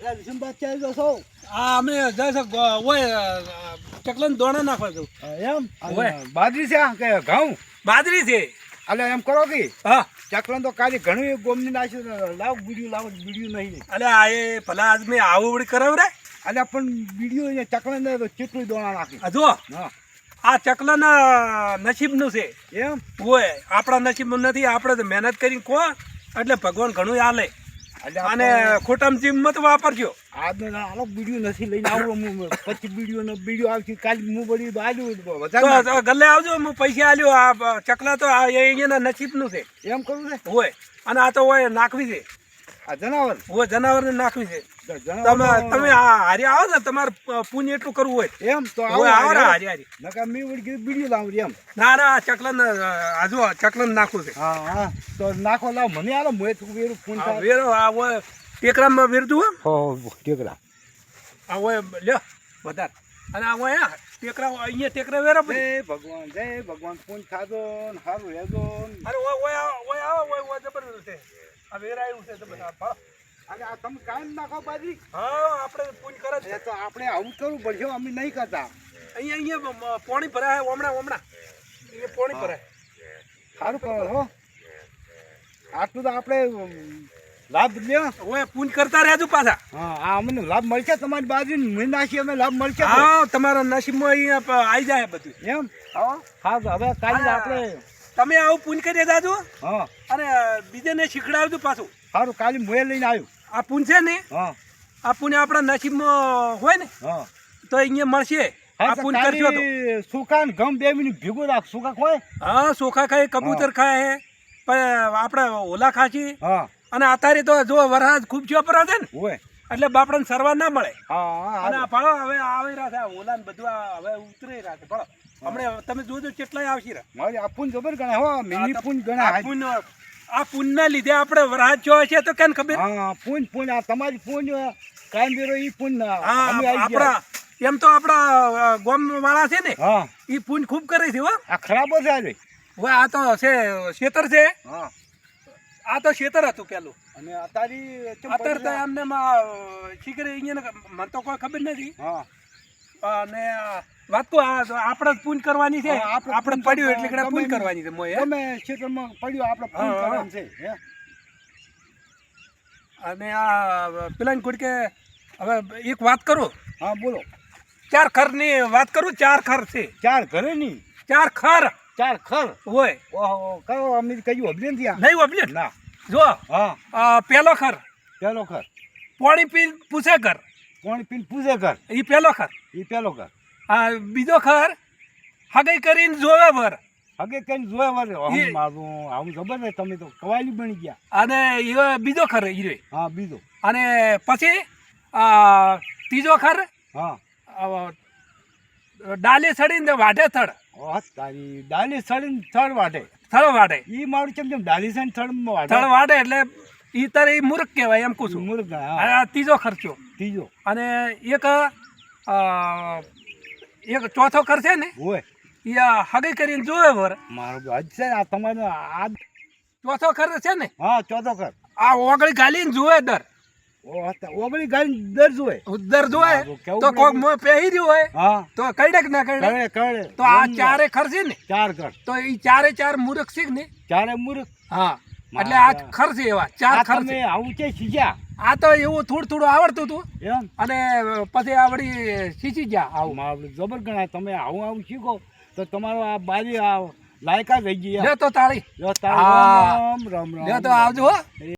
અમે ચકલન દોણા નાખવા જવું એમ બાજરી છે કે ઘઉં બાજરી છે અલે એમ કરો કે હા ચકલન તો કાલે ઘણું ગોમની નાખ્યું લાવ બીડીયું નહીં અલે આ એ ભલા આજ મેં આવું વળી કરાવ રે અલે પણ બીડીયું ચકલન તો ચેટલું દોણા નાખી જો હા આ ચકલન નસીબનું છે એમ હોય આપણા નસીબનું નથી આપણે તો મહેનત કરીને કો એટલે ભગવાન ઘણું આલે અને ખોટામાં જીમ મત વાપરજો આજનો બીડીયું નથી લઈને આવું પછી બીડીયો આવશે કાલે હું બધી આલ્યું ગલ્લે આવજો હું પૈસા આલ્યો આ ચકલા તો અહીંયાના નસીબનું છે એમ કરવું છે હોય અને આ તો હોય નાખવી છે આ જનાવર હોય જનાવરને નાખવી છે તમે હારી આવો ને તમારે પુણ્ય એટલું કરવું હોય એમ તો આવો હારી હારી નકા મેં વળી બીડીયું લાવું એમ ના ના ચકલન આજુ ચકલન નાખવું છે હા તો નાખો લાવ મને આલો મોય વેરું ફોન વેરો આ હોય ટેકરામાં વેરતું હો ટેકરા આ હોય લ્યો વધારે અને આ હોય ટેકરા અહીંયા ટેકરા વેરો જય ભગવાન ફોન ખાધો ને સારું રહેજો અરે ઓય આવો જબરદસ્ત છે આ વેરાયું છે જબરદસ્ત અને આ તમે કાયમ નાખો બાજી હા આપણે પૂન કરે છે તો આપણે આવું કરવું પડશે અમે નહીં કરતા અહીંયા પાણી ભરાય હમણાં એ પાણી ભરાય સારું કરો હો આટલું તો આપણે લાભ લ્યો ઓય પૂન કરતા રહેજો પાછા હા આ અમને લાભ મળશે તમારી બાજુ મેં નાખી અમે લાભ મળશે હા તમારા નસીબમાં અહીંયા આવી જાય બધું એમ હા હવે કાલે આપણે તમે આવું પૂન કરી જાજો હા અને બીજાને શીખડાવજો પાછું સારું કાલે મોએ લઈને આવ્યું આ પૂન છે ને હા આ પૂન આપણા નસીબમાં હોય ને હા તો અહીંયા મળશે આ પૂન કરશો તો સુકા ને ગમ 2 મિનિટ ભેગું રાખ સુકા ખોય હા સોખા ખાય કબૂતર ખાય હે પણ આપણે ઓલા ખાશી હા અને અત્યારે તો જો વરસાદ ખૂબ જો પર છે ને હોય એટલે બાપડાને સરવા ના મળે હા અને આ ફળો હવે આવી રહ્યા છે ઓલા ને બધું હવે ઉતરી રહ્યા છે ફળો હમણાં તમે જોજો કેટલાય આવશે રે મારી આ પૂન જબર ગણા હો મિની પૂન ગણા આ પૂનના લીધે આપણે વરસાદ જો છે તો કેમ ખબર હા પૂન આ તમારી પૂન કાયમ બેરો ઈ પૂન આપણા એમ તો આપણા ગોમ વાળા છે ને હા ઈ પૂન ખૂબ કરે છે હો આ ખરાબ છે આજે હવે આ તો છે ખેતર છે હા આ તો ખેતર હતું પેલું અને અત્યારે અત્યારે તો એમને શીખરે અહીંયા મને તો કોઈ ખબર નથી હા અને વાત તો આપણે પૂન કરવાની છે આપણે પડ્યું એટલે પૂન કરવાની છે મોય તમે ખેતરમાં પડ્યું આપણે પૂન કરવાનું છે અને આ પેલા ગુડકે હવે એક વાત કરું હા બોલો 4 ખરની વાત કરું 4 ખર છે 4 ઘરે ની 4 ખર 4 ખર હોય ઓહો કરો અમે કયું અભિયાન થયા નહીં ઓબલે ના જો હા પેલો ખર પાણી પી પૂછે કર પાણી પીને પૂછે કર એ પેલો ખર આ બીજો ખર હગઈ કરીને જોવે ભર હગે કઈ જોયા વરે મારું આવું ખબર ને તમે તો કવાલી બની ગયા અને એ બીજો ખર હીરો હા બીજો અને પછી ત્રીજો ખર હા ડાલી સડીને વાઢે થડ તારી ડાલી સડીને થડ વાઢે ઈ મારું કેમ ડાલી સડીને થડ વાઢે એટલે ઈ તારે ઈ મૂર્ખ કહેવાય એમ કહું મૂર્ખ ત્રીજો ખર્ચો ત્રીજો અને એક ચોથો ખર છે ને હોય એ હગઈ કરીને જોવે વર મારું હજ છે આ તમારો આ ચોથો ખર છે ને હા ચોથો ખર આ ઓગળી ગાલીને જોવે દર ઓગળી ગાલી દર જોવે તો કોક મોં પહેરી રહ્યું હોય હા તો કઈડે કે ના કઈડે તો આ ચારે ખર છે ને 4 ખર તો એ ચારે મૂર્ખ છે ને ચારે મૂર્ખ હા એટલે આ ખર છે એવા 4 ખર છે આવું છે શીખ્યા આ તો એવું થોડું આવડતું હતું એમ અને પછી આવડી શીખી ગયા આવું મારું જબર ગણાય તમે આવું શીખો તો તમારો આ બારી આ લાયકા થઈ ગઈ લે તો તાળી રામ રામ લે તો આવજો હો